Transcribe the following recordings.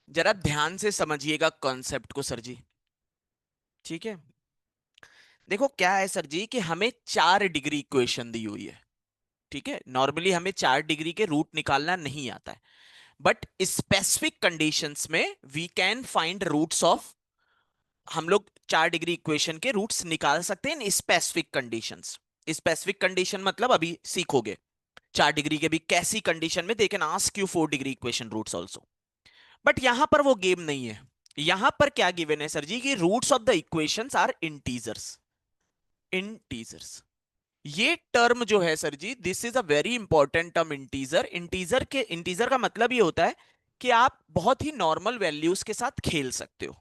जरा ध्यान से समझिएगा कॉन्सेप्ट को सर जी। ठीक है, देखो क्या है सर जी कि हमें 4 डिग्री इक्वेशन दी हुई है। ठीक है, नॉर्मली हमें 4 डिग्री के रूट निकालना नहीं आता है, बट स्पेसिफिक कंडीशंस में we can find roots of, हम लोग 4 डिग्री इक्वेशन के रूट्स निकाल सकते हैं in specific conditions. Specific condition मतलब अभी सीखोगे 4 डिग्री के भी कैसी कंडीशन में they can ask you 4 degree equation roots also. But यहां पर वो गेम नहीं है। यहां पर क्या गिवन है सर जी कि roots of the equations are integers. Integers, ये टर्म जो है sir ji, this is a very important term. Integer, integer का मतलब ये होता है कि आप बहुत ही नॉर्मल वैल्यूज के साथ खेल सकते हो।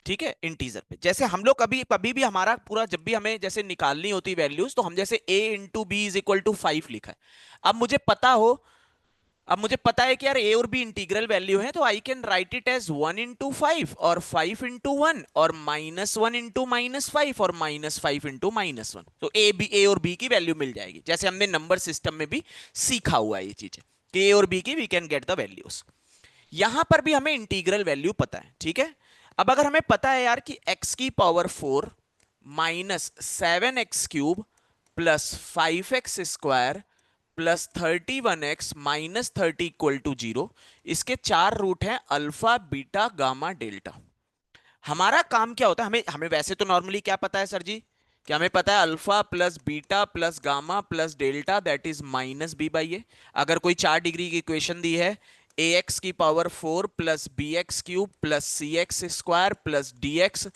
ठीक है, इंटीजर पे जैसे हम लोग कभी कभी भी हमारा पूरा, जब भी हमें जैसे निकालनी होती वैल्यूज, तो हम जैसे a into b is equal to 5 लिखा है। अब मुझे पता हो, अब मुझे पता है कि यार ए और बी इंटीग्रल वैल्यू है, तो I can write it as 1 into 5 और 5 इंटू 1 और -1 इंटू -5 और -5 इंटू -1। तो ए और बी की वैल्यू मिल जाएगी, जैसे हमने नंबर सिस्टम में भी सीखा हुआ है ये चीजें कि ए और बी की we can get the values. यहां पर भी हमें इंटीग्रल वैल्यू पता है। ठीक है, अब अगर हमें पता है यार कि x⁴ -7x³ +5x² +31x -30 equal to 0, इसके 4 रूट हैं अल्फा बीटा गामा डेल्टा। हमारा काम क्या होता है, हमें हमें वैसे तो नॉर्मली क्या पता है सर जी, कि हमें पता है alpha plus beta plus gamma plus delta that is -b/a। अगर कोई 4 डिग्री की इक्वेशन दी है, ax⁴ +bx³ +cx² +dx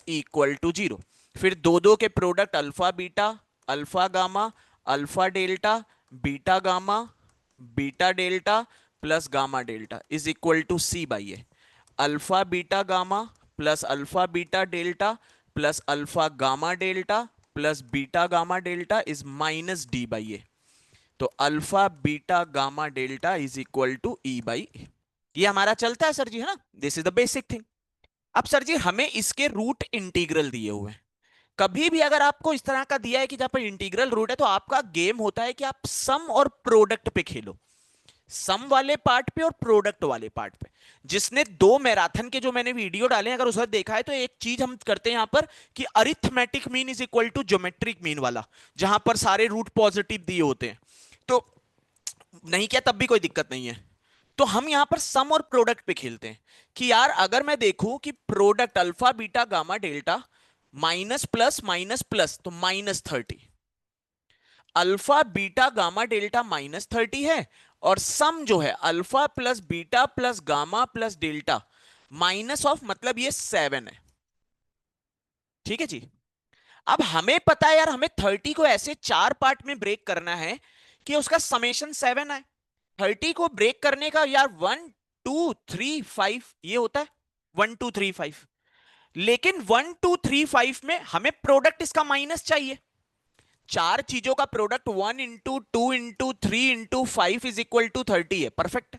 equal to 0, फिर दो दो के product alpha beta, alpha gamma, alpha delta, beta gamma, beta delta plus gamma delta is equal to c/a। Alpha beta gamma plus alpha beta delta plus alpha gamma delta plus beta gamma delta is -d/a। तो alpha beta gamma delta is equal to e/a। ये हमारा चलता है sir ji, है ना, this is the basic thing. अब sir ji हमें इसके रूट इंटीग्रल दिए हुए हैं। कभी भी अगर आपको इस तरह का दिया है कि जहां पर इंटीग्रल रूट है, तो आपका गेम होता है कि आप सम और प्रोडक्ट पे खेलो, सम वाले पार्ट पे और प्रोडक्ट वाले पार्ट पे। जिसने 2 मैराथन के जो मैंने वीडियो डाले हैं, अगर उसने देखा है, तो एक चीज हम करते हैं यहां पर कि arithmetic mean is equal to geometric mean वाला, जहां पर सारे रूट पॉजिटिव दिए होते हैं। तो नहीं किया तब भी कोई दिक्कत नहीं है। तो हम यहां पर सम और प्रोडक्ट पे खेलते हैं कि यार अगर मैं देखूं कि product alpha beta gamma delta minus plus minus plus तो -30, अल्फा बीटा गामा डेल्टा -30 है, और सम जो है alpha plus beta plus gamma plus delta minus of, मतलब ये 7 है। ठीक है जी। अब हमें पता है यार, हमें 30 को ऐसे 4 पार्ट में ब्रेक करना है कि उसका समेशन 7 आए। 30 को ब्रेक करने का यार 1 2 3 5 ये होता है, 1 2 3 5। लेकिन 1 2 3 5 में हमें प्रोडक्ट इसका माइनस चाहिए। 4 चीजों का product 1 into 2 into 3 into 5 is equal to 30 है, परफेक्ट।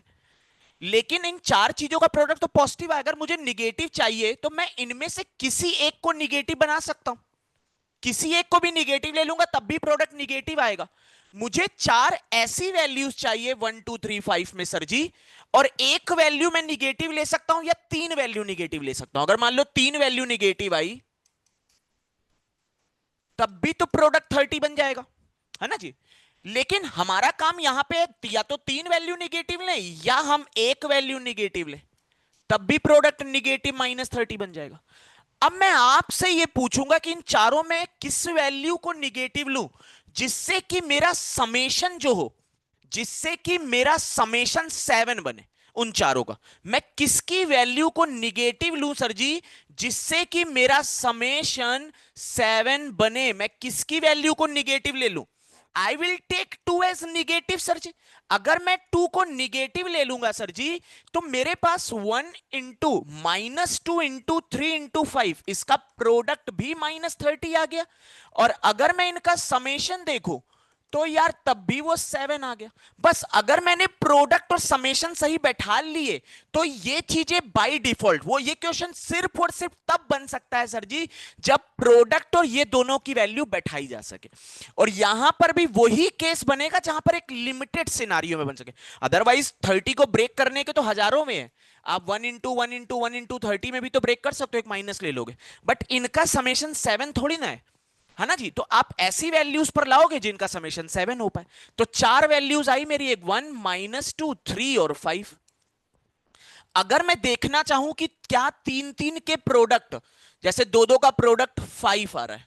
लेकिन इन 4 चीजों का प्रोडक्ट तो पॉजिटिव है, अगर मुझे निगेटिव चाहिए तो मैं इनमें से किसी एक को निगेटिव बना सकता हूं। किसी एक को भी निगेटिव ले लूंगा तब भी प्रोडक्ट निगेटिव आएगा। मुझे 4 ऐसी वैल्यूज चाहिए 1 2 3 5 में सर जी, और एक वैल्यू मैं निगेटिव ले सकता हूं या 3 वैल्यू निगेटिव ले सकता हूं। अगर मान लो 3 वैल्यू निगेटिव आई, तब भी तो प्रोडक्ट 30 बन जाएगा, है ना जी। लेकिन हमारा काम यहां पे या तो 3 वैल्यू निगेटिव ले या हम एक वैल्यू निगेटिव ले, तब भी प्रोडक्ट निगेटिव -30 बन जाएगा। अब मैं आपसे ये पूछूंगा कि इन चारों में किस वैल्यू को निगेटिव लूं, जिससे कि मेरा समेशन जो हो, जिससे कि मेरा समेशन 7 बने। उन चारों का मैं किसकी वैल्यू को निगेटिव लूं सर जी, जिससे कि मेरा समेशन 7 बने। मैं किसकी वैल्यू को निगेटिव ले लूं? I will take 2 as negative sir ji. अगर मैं 2 को निगेटिव ले लूंगा सर जी, तो मेरे पास 1 इंटू -2 इंटू 3 इंटू 5 इसका प्रोडक्ट भी -30 आ गया। और अगर मैं इनका समेशन देखूं, तो यार तब भी वो 7 आ गया। बस अगर मैंने प्रोडक्ट और समेशन सही बैठा लिए तो ये चीजें बाय डिफॉल्ट, वो ये क्वेश्चन सिर्फ और सिर्फ तब बन सकता है सर जी जब प्रोडक्ट और ये दोनों की वैल्यू बैठाई जा सके। और यहां पर भी वही केस बनेगा जहां पर एक लिमिटेड सिनारियो में बन सके। अदरवाइज 30 को ब्रेक करने के तो हजारों में है। आप 1 इंटू 1 इंटू 1 इंटू 30 में भी तो ब्रेक कर सकते हो, एक माइनस ले लोगे। बट इनका समेशन 7 थोड़ी ना है ना जी। तो आप ऐसी वैल्यूज पर लाओगे जिनका समेशन 7 हो पाए। तो चार वैल्यूज आई मेरी, एक 1 -2 3 और 5। अगर मैं देखना चाहूं कि क्या तीन तीन के प्रोडक्ट, जैसे दो दो का प्रोडक्ट 5 आ रहा है,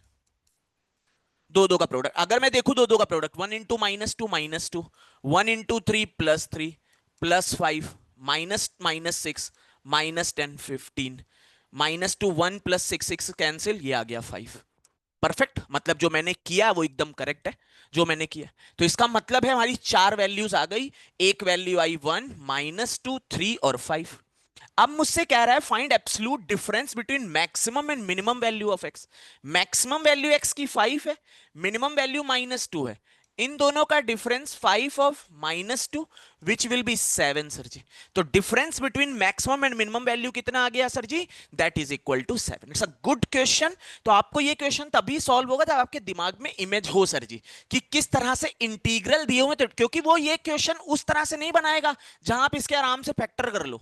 दो दो का प्रोडक्ट अगर मैं देखूं, दो दो का प्रोडक्ट 1 इंटू -2 -2, 1 इंटू 3 +3 +5 -6 -10 15 -2 1 + 6 कैंसिल, ये आ गया 5। परफेक्ट, मतलब जो मैंने किया वो एकदम करेक्ट है जो मैंने किया। तो इसका मतलब है हमारी चार वैल्यूज आ गई। एक वैल्यू आई 1 -2 3 और 5। अब मुझसे कह रहा है find absolute difference between maximum and minimum value of x. Maximum value x की 5 है, मिनिमम वैल्यू -2 है। इन दोनों का difference 5 of -2 which will be 7 sir ji. तो difference between maximum and minimum value कितना आ गया sir ji? That is equal to 7। It's a good question. तो आपको ये क्वेश्चन तभी सॉल्व होगा जब आपके दिमाग में इमेज हो सर जी कि किस तरह से इंटीग्रल दिए हुए, तो क्योंकि वो ये क्वेश्चन उस तरह से नहीं बनाएगा जहां आप इसके आराम से फैक्टर कर लो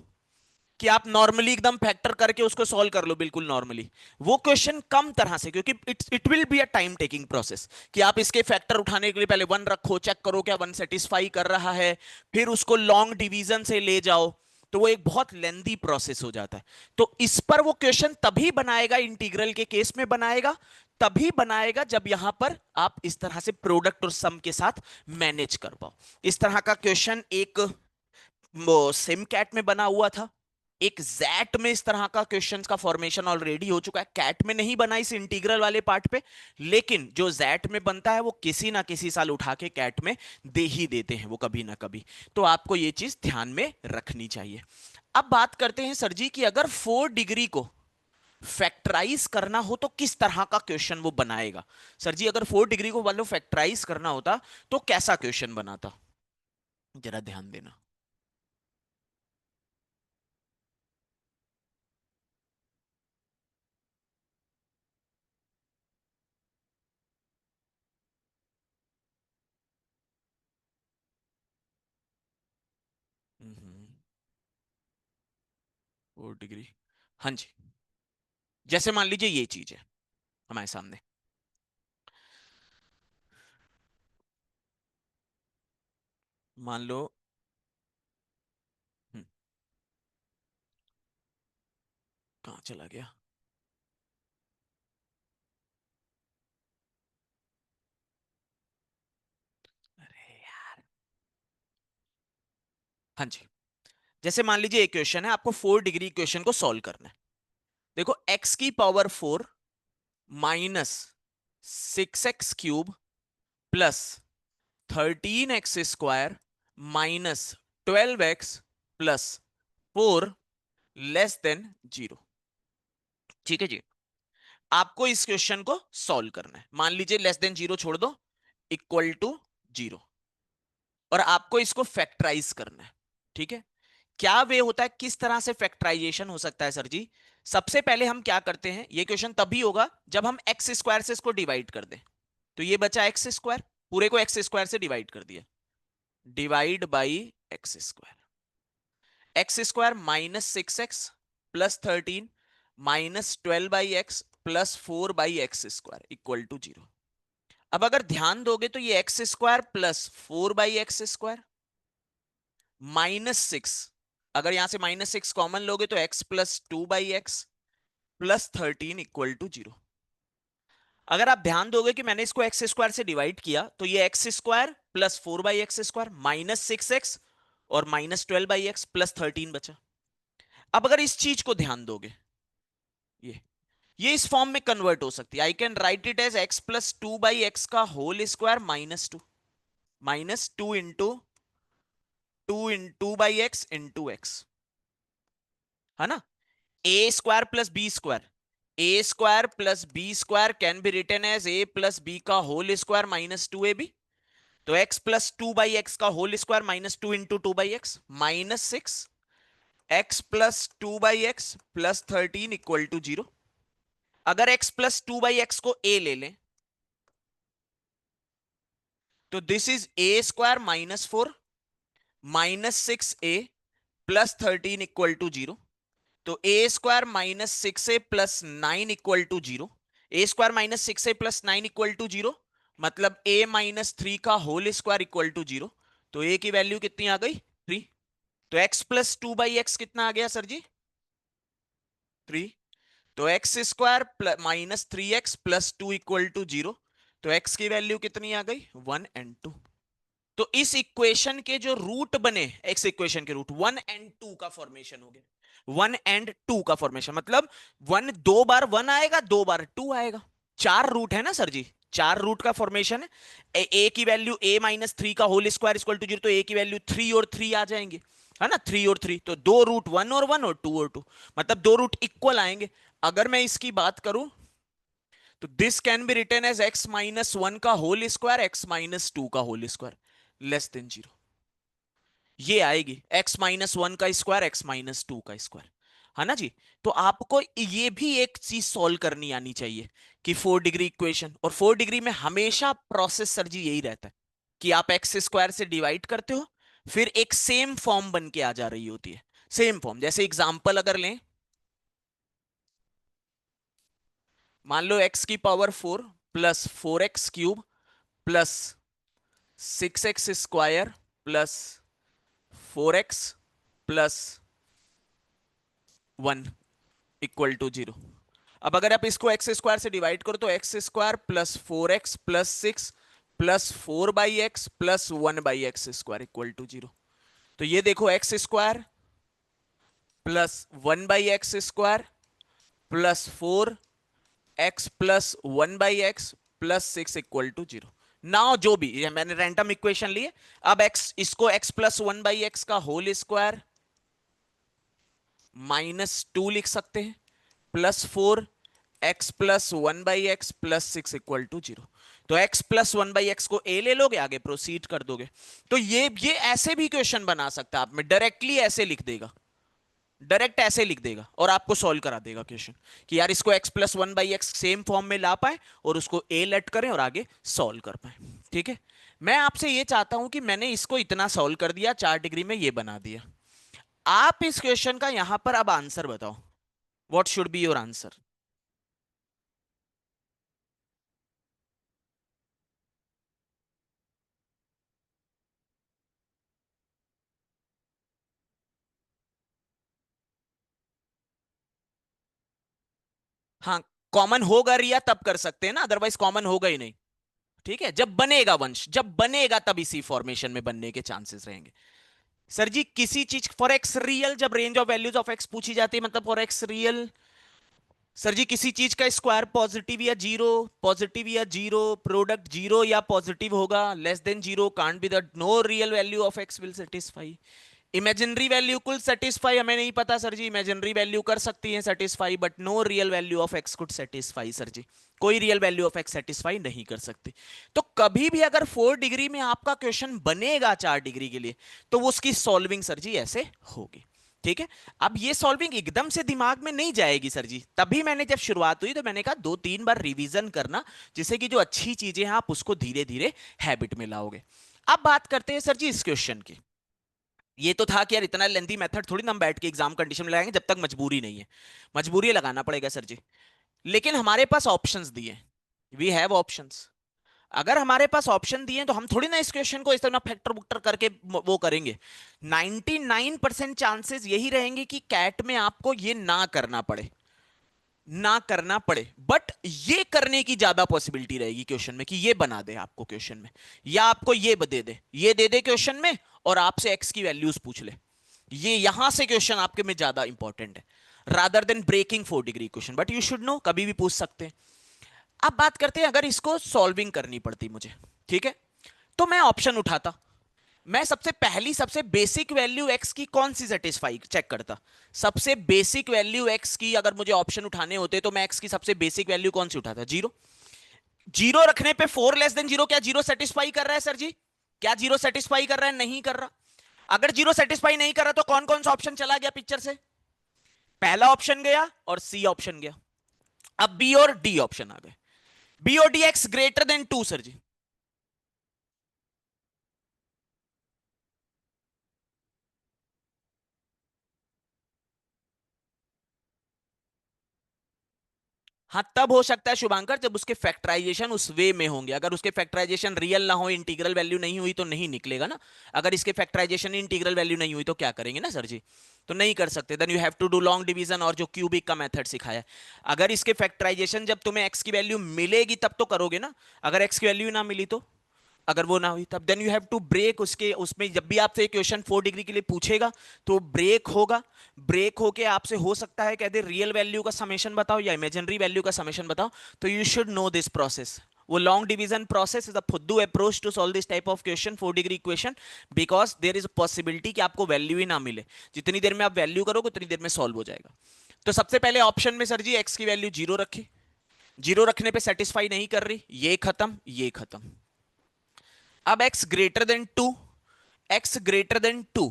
कि आप नॉर्मली एकदम फैक्टर करके उसको सॉल्व कर लो बिल्कुल नॉर्मली। वो क्वेश्चन कम तरह से, क्योंकि it will be a time taking process कि आप इसके फैक्टर उठाने के लिए पहले 1 रखो, चेक करो क्या 1 सेटिस्फाई कर रहा है, फिर उसको लॉन्ग डिवीजन से ले जाओ। तो वो एक बहुत लेंदी प्रोसेस हो जाता है। तो इस पर वो क्वेश्चन तभी बनाएगा, इंटीग्रल के केस में बनाएगा, तभी बनाएगा जब यहां पर आप इस तरह से प्रोडक्ट और सम के साथ मैनेज कर पाओ। इस तरह का क्वेश्चन एक सिम कैट में बना हुआ था, एक जैट में इस तरह का क्वेश्चंस का फॉर्मेशन ऑलरेडी हो चुका है। कैट में नहीं बना इस इंटीग्रल वाले पार्ट पे, लेकिन जो जैट में बनता है वो किसी ना किसी साल उठा के कैट में दे ही देते हैं वो कभी ना कभी। तो आपको ये चीज ध्यान में रखनी चाहिए। अब बात करते हैं सर जी कि अगर 4 डिग्री को फैक्टराइज करना हो तो किस तरह का क्वेश्चन वो बनाएगा। सर जी अगर 4 डिग्री को मान लो फैक्टराइज करना होता तो कैसा क्वेश्चन बनाता, जरा ध्यान देना। हम्म, 4 डिग्री, हाँ जी। जैसे मान लीजिए ये चीज है हमारे सामने, मान लो। हम्म, कहाँ चला गया? अरे यार, हाँ जी। जैसे मान लीजिए एक क्वेश्चन है, आपको 4 डिग्री क्वेश्चन को सॉल्व करना है। देखो x⁴ -6x³ +13x² -12x +4 <0। ठीक है जी। आपको इस क्वेश्चन को सॉल्व करना है। मान लीजिए <0 छोड़ दो, =0, और आपको इसको फैक्टराइज करना है। ठीक है, क्या वे होता है, किस तरह से फैक्टराइजेशन हो सकता है सर जी? सबसे पहले हम क्या करते हैं, ये क्वेश्चन तभी होगा जब हम x² से इसको डिवाइड कर दें। तो ये बचा x², पूरे को x² से डिवाइड कर दिया, divide by x²। -6x +13 -12x +4/x² =0। अब अगर ध्यान दोगे तो ये x² +4/x² -6, अगर यहां से -6 कॉमन लोगे तो x +2/x +13 =0। अगर आप ध्यान दोगे कि मैंने इसको x² से डिवाइड किया तो ये x² +4/x² -6x और -12/x +13 बचा। अब अगर इस चीज को ध्यान दोगे, ये इस फॉर्म में कन्वर्ट हो सकती है। I can write it as x +2/x² -2 into 2/x है ना। a² + b² can be written as a + b का होल स्क्वायर -2ab। तो x प्लस 2/x का होल स्क्वायर minus 2 into 2/x minus 6 x plus 2/x plus 13 equal to 0। अगर x plus 2/x को a ले लें तो this is a square minus 4 minus 6a plus 13 equal to 0। तो a square minus 6a plus 9 equal to 0। A square minus 6a plus 9 equal to 0 मतलब a minus 3 का whole square equal to 0। तो a की value कितनी आ गई 3। तो x plus 2/x कितना आ गया सर जी 3। तो x square minus 3x plus 2 equal to 0। तो x की वैल्यू कितनी आ गई 1 एंड 2। तो इस इक्वेशन के जो रूट बने एक्स इक्वेशन के रूट 1 एंड 2 का फॉर्मेशन हो गया 1 एंड 2 का फॉर्मेशन मतलब 1 दो बार 1 आएगा 2 बार 2 आएगा। चार रूट है ना सर जी चार रूट का फॉर्मेशन है। ए की वैल्यू a-3 का होल स्क्वायर इक्वल टू 0 तो ए की वैल्यू 3 और 3 आ जाएंगे है ना 3 और 3 तो दो रूट 1 और 1 और 2 और 2 मतलब दो रूट इक्वल आएंगे। अगर मैं इसकी बात करूं तो this can be written as x minus 1 का होल स्क्वायर x माइनस 2 का होल स्क्वायर लेस देन 0। ये आएगी x माइनस 1 का स्क्वायर x माइनस 2 का स्क्वायर है ना जी। तो आपको ये भी एक चीज सॉल्व करनी आनी चाहिए कि 4 डिग्री इक्वेशन और 4 डिग्री में हमेशा प्रोसेस सर जी यही रहता है कि आप एक्स स्क्वायर से डिवाइड करते हो फिर एक सेम फॉर्म बन के आ जा रही होती है। सेम फॉर्म जैसे एग्जांपल अगर लें मान लो x की power 4 plus 4x³ plus 6x² plus 4x plus 1 equal to 0। अब अगर आप इसको एक्स स्क्वायर से डिवाइड करो तो x square plus 4x plus 6 plus 4/x plus 1/x² equal to 0। तो ये देखो x square plus 1/x² plus 4x plus 1/x plus 6 equal to 0। Now जो भी ये मैंने रैंडम इक्वेशन लिए अब x इसको x प्लस 1/x का होल स्क्वायर -2 लिख सकते हैं plus 4x plus 1/x plus 6 equal to 0। तो x प्लस 1/x को a ले लोगे आगे प्रोसीड कर दोगे। तो ये ऐसे भी क्वेश्चन बना सकता है आप में डायरेक्टली ऐसे लिख देगा डायरेक्ट ऐसे लिख देगा और आपको सॉल्व करा देगा क्वेश्चन कि यार इसको x plus 1/x same form में ला पाए और उसको a लेट करें और आगे सॉल्व कर पाए। ठीक है मैं आपसे ये चाहता हूं कि मैंने इसको इतना सॉल्व कर दिया 4 डिग्री में ये बना दिया। आप इस क्वेश्चन का यहां पर अब आंसर बताओ what should be your answer. हाँ कॉमन होगा रिया तब कर सकते हैं ना अदरवाइज कॉमन होगा ही नहीं। ठीक है जब बनेगा वंश जब बनेगा तब इसी फॉर्मेशन में बनने के चांसेस रहेंगे। सर जी किसी चीज फॉर एक्स रियल जब range of values of x पूछी जाती है मतलब for x real sir ji किसी चीज का स्क्वायर पॉजिटिव या जीरो प्रोडक्ट जीरो या पॉजिटिव होगा less than zero can't be the no real value of x will satisfy. Imaginary value could satisfy हमें नहीं पता सर जी इमेजिनरी वैल्यू कर सकती है satisfy but no real value of x could satisfy sir ji कोई real value of x satisfy नहीं कर सकती। तो कभी भी अगर 4 डिग्री में आपका क्वेश्चन बनेगा 4 डिग्री के लिए तो वो उसकी सॉल्विंग सर जी ऐसे होगी। ठीक है अब ये सॉल्विंग एकदम से दिमाग में नहीं जाएगी सर जी तभी मैंने जब शुरुआत हुई तो मैंने कहा 2-3 बार रिवीजन करना जिससे कि जो अच्छी चीजें हैं आप उसको धीरे धीरे हैबिट में लाओगे। अब बात करते हैं सर जी इस क्वेश्चन की। ये तो था कि यार इतना लेंथी मेथड थोड़ी ना हम बैठ के एग्जाम कंडीशन में लगाएंगे जब तक मजबूरी नहीं है। मजबूरी लगाना पड़ेगा सर जी लेकिन हमारे पास ऑप्शंस दिए वी हैव ऑप्शंस। अगर हमारे पास ऑप्शन दिए तो हम थोड़ी ना इस क्वेश्चन को इस तरह फैक्टर बुक्टर करके वो करेंगे। 99% चांसेस यही रहेंगे कि कैट में आपको ये ना करना पड़े बट ये करने की ज्यादा पॉसिबिलिटी रहेगी क्वेश्चन में कि ये बना दे आपको क्वेश्चन में या आपको ये दे दे क्वेश्चन में और आपसे एक्स की वैल्यूज पूछ ले। ये यहां से क्वेश्चन आपके में ज्यादा इंपॉर्टेंट है rather than breaking 4 degree question but you should know कभी भी पूछ सकते हैं। अब बात करते हैं अगर इसको सॉल्विंग करनी पड़ती मुझे ठीक है तो मैं ऑप्शन उठाता मैं सबसे बेसिक वैल्यू एक्स की कौन सी सेटिस्फाई चेक करता। सबसे बेसिक वैल्यू एक्स की अगर मुझे ऑप्शन उठाने होते तो मैं एक्स की सबसे बेसिक वैल्यू कौन सी उठाता जीरो। जीरो रखने पे 4 लेस देन जीरो क्या जीरो सेटिस्फाई कर रहा है सर जी क्या जीरो सेटिस्फाई कर रहा है? नहीं कर रहा। अगर जीरो सेटिस्फाई नहीं कर रहा तो कौन कौन सा ऑप्शन चला गया पिक्चर से? पहला ऑप्शन गया और सी ऑप्शन गया। अब बी और डी ऑप्शन आ गए। बी और D x greater than 2 sir ji. हाँ, तब हो सकता है शुभांकर जब उसके फैक्टराइजेशन उस वे में होंगे। अगर उसके फैक्टराइजेशन रियल ना हो, इंटीग्रल वैल्यू नहीं हुई तो नहीं निकलेगा ना। अगर इसके फैक्टराइजेशन इंटीग्रल वैल्यू नहीं हुई तो क्या करेंगे ना सर जी, तो नहीं कर सकते। Then you have to do long division और जो क्यूबिक का मेथड सिखाया है। अगर इसके फैक्टराइजेशन जब तुम्हें एक्स की वैल्यू मिलेगी तब तो करोगे ना। अगर एक्स की वैल्यू ना मिली तो, अगर वो ना हुई तब then you have to break उसके उसमें। जब भी आपसे क्वेश्चन 4 डिग्री के लिए पूछेगा तो ब्रेक होगा। ब्रेक होके आपसे हो सकता है कह दे रियल वैल्यू का समेशन बताओ या इमेजिनरी वैल्यू का समेशन बताओ। तो you should know this process. वो long division process is a फुद्दू approach to solve this type of question 4 degree equation, because there is a possibility कि आपको वैल्यू ही ना मिले। जितनी देर में आप वैल्यू करोगे उतनी देर में सॉल्व हो जाएगा। तो सबसे पहले ऑप्शन में सर जी एक्स की वैल्यू जीरो रखी। जीरो रखने पे सेटिस्फाई नहीं कर रही, ये खत्म ये खत्म। अब x greater than 2, x greater than 2।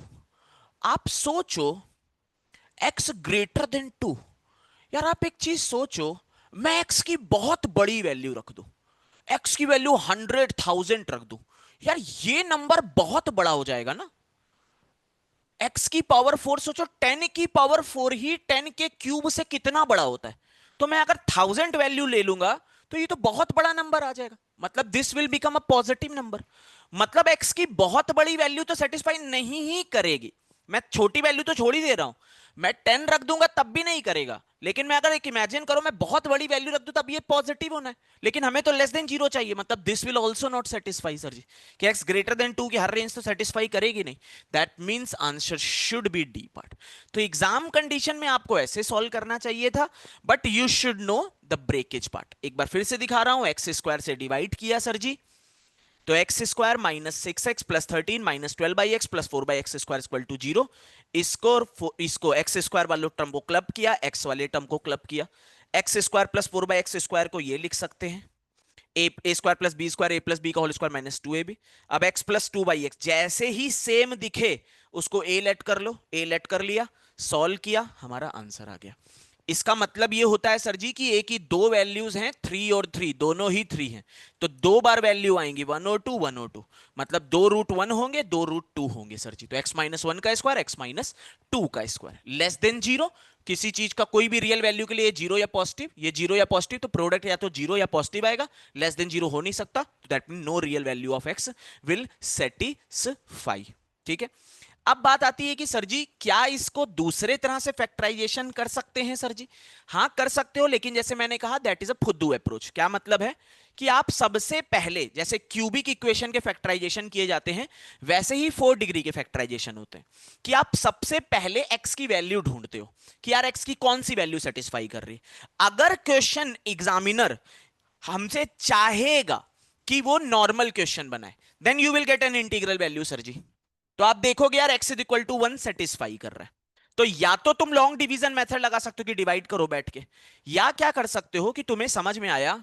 आप सोचो x ग्रेटर देन 2। यार आप एक चीज सोचो, मैं x की बहुत बड़ी वैल्यू रख दूं, x की वैल्यू 100,000 रख दूं, यार ये नंबर बहुत बड़ा हो जाएगा ना। x की पावर 4 सोचो, 10 की पावर 4 ही 10 के क्यूब से कितना बड़ा होता है। तो मैं अगर 1000 वैल्यू ले लूंगा तो ये तो बहुत बड़ा नंबर आ जाएगा। मतलब this will become a positive number. मतलब x की बहुत बड़ी वैल्यू तो सेटिस्फाई नहीं ही करेगी। मैं छोटी वैल्यू तो छोड़ ही दे रहा हूं, मैं 10 रख दूंगा तब भी नहीं करेगा। लेकिन मैं अगर एक इमेजिन करो मैं बहुत बड़ी वैल्यू रख दूं तब ये पॉजिटिव होना है। लेकिन हमें तो लेस देन जीरो चाहिए, मतलब this will also not satisfy sir ji. कि एक्स ग्रेटर देन 2 की हर रेंज तो सेटिस्फाई करेगी नहीं। That means answer should be D part. तो एग्जाम कंडीशन में आपको ऐसे सॉल्व करना चाहिए था, but you should know the breakage part. एक बार फिर से दिखा रहा हूं, एक्स स्क्वायर से डिवाइड किया सर जी, तो x square minus 6x plus 13 minus 12/x plus 4/x square equal to 0। इसको एक्स स्क्वायर वाले टर्म को क्लब किया, एक्स वाले टर्म को क्लब किया। X square plus 4/x square को ये लिख सकते हैं ए स्क्वायर प्लस बी स्क्वायर, ए प्लस बी का होल स्क्वायर माइनस 2ab। अब एक्स प्लस 2/x जैसे ही सेम दिखे उसको ए लेट कर लो, ए लेट कर लिया, सॉल्व किया, हमारा आंसर आ गया। इसका मतलब ये होता है सर जी कि ए की दो वैल्यूज हैं, 3 और 3, दोनों ही 3 हैं। तो दो बार वैल्यू आएंगी 1 और 2, 1 और 2। मतलब 2√1 होंगे, 2√2 होंगे सर जी। तो x माइनस 1 का स्क्वायर, x माइनस 2 का स्क्वायर लेस देन जीरो। किसी चीज का कोई भी रियल वैल्यू के लिए जीरो या पॉजिटिव, ये जीरो या पॉजिटिव, तो प्रोडक्ट या तो जीरो या पॉजिटिव आएगा। लेस देन जीरो हो नहीं सकता, तो that mean no real value of x will satisfy. ठीक है। अब बात आती है कि सर जी क्या इसको दूसरे तरह से फैक्टराइजेशन कर सकते हैं सर जी? हाँ कर सकते हो, लेकिन जैसे मैंने कहा दैट इज अ फुद्दू अप्रोच। क्या मतलब है कि आप सबसे पहले जैसे क्यूबिक इक्वेशन के फैक्टराइजेशन किए जाते हैं वैसे ही 4 डिग्री के फैक्टराइजेशन होते हैं। कि आप सबसे पहले एक्स की वैल्यू ढूंढते हो कि यार एक्स की कौन सी वैल्यू सेटिस्फाई कर रही है। अगर क्वेश्चन एग्जामिनर हमसे चाहेगा कि वो नॉर्मल क्वेश्चन बनाए, then you will get an integral value sir ji. तो आप देखोगे यार x is equal to 1 satisfy कर रहा है। तो या तो तुम लॉन्ग डिवीजन मेथड लगा सकते हो कि डिवाइड करो बैठ के, या क्या कर सकते हो कि तुम्हें समझ में आया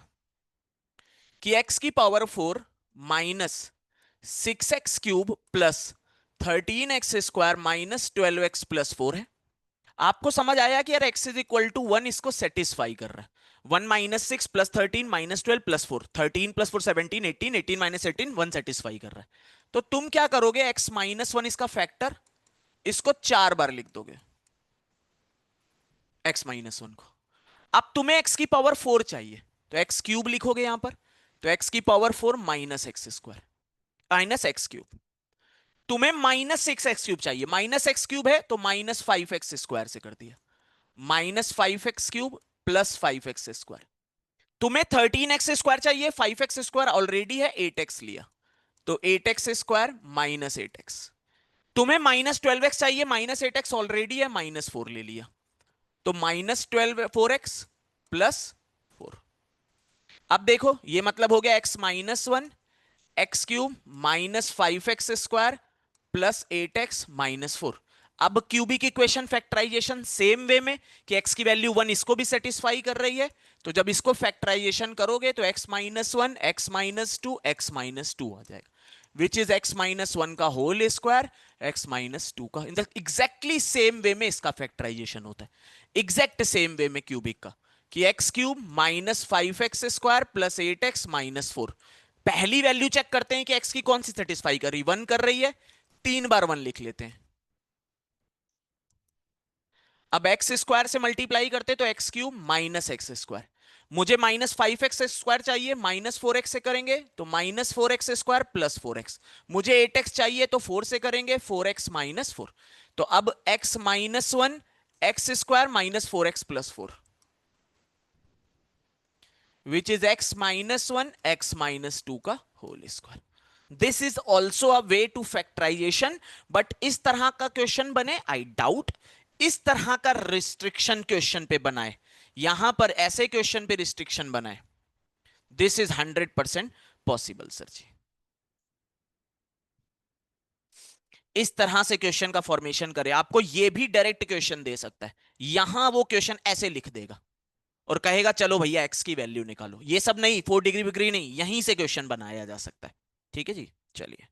कि x की power 4 minus 6x³ plus 13x² minus 12x+4 है। आपको समझ आया कि यार x इज इक्वल टू 1 इसको सेटिस्फाई कर रहा है। 1 minus 6 plus 13 minus 12 plus 4, 13 plus 4 17, 18, 18 minus 18 1 satisfy कर रहा है। तो तुम क्या करोगे, x माइनस 1 इसका फैक्टर, इसको 4 बार लिख दोगे x माइनस 1 को। अब तुम्हें x की पावर 4 चाहिए तो x³ लिखोगे यहां पर। तो x की power 4 minus x² minus x³। तुम्हें माइनस 6x³ चाहिए, माइनस x³ है तो माइनस 5x² से कर दिया, -5x³ प्लस 5x²। तुम्हें 13x² चाहिए, 5x² ऑलरेडी है, 8x लिया तो 8x² माइनस 8x। तुम्हें -12x चाहिए, -8x ऑलरेडी है, -4 ले लिया तो -4x प्लस 4। अब देखो ये मतलब हो गया x minus 1 x³ -5x² plus 8x minus 4। अब cubic equation factorization same way में कि x की वैल्यू 1 इसको भी सेटिस्फाई कर रही है। तो जब इसको फैक्टराइजेशन करोगे तो x minus 1 x minus 2 x minus 2 आ जाएगा। Which is x minus one का whole square x minus two का। In the exactly same way में इसका फैक्टराइजेशन होता है, एग्जैक्ट सेम वे में क्यूबिक का, कि x cube minus five x square plus eight x minus four. पहली वैल्यू चेक करते हैं कि एक्स की कौन सी सेटिस्फाई कर रही, वन कर रही है, तीन बार वन लिख लेते हैं। अब एक्स स्क्वायर से मल्टीप्लाई करते तो x cube minus x square, मुझे माइनस फाइव एक्स स्क्वायर चाहिए, माइनस फोर एक्स से करेंगे तो minus four x square plus four x, मुझे एट एक्स चाहिए तो फोर से करेंगे, फोर एक्स माइनस फोर। तो अब x minus one x square minus four x plus four, which is x minus one x minus two का whole square. This is also a way to factorisation, but इस तरह का question बने I doubt, इस तरह का restriction question पे बनाए, यहां पर ऐसे क्वेश्चन पे रिस्ट्रिक्शन बनाए। दिस इज 100% पॉसिबल सर जी। इस तरह से क्वेश्चन का फॉर्मेशन करे, आपको यह भी डायरेक्ट क्वेश्चन दे सकता है, यहां वो क्वेश्चन ऐसे लिख देगा और कहेगा चलो भैया एक्स की वैल्यू निकालो, ये सब नहीं, 4 डिग्री विग्री नहीं, यहीं से क्वेश्चन बनाया जा सकता है। ठीक है जी, चलिए।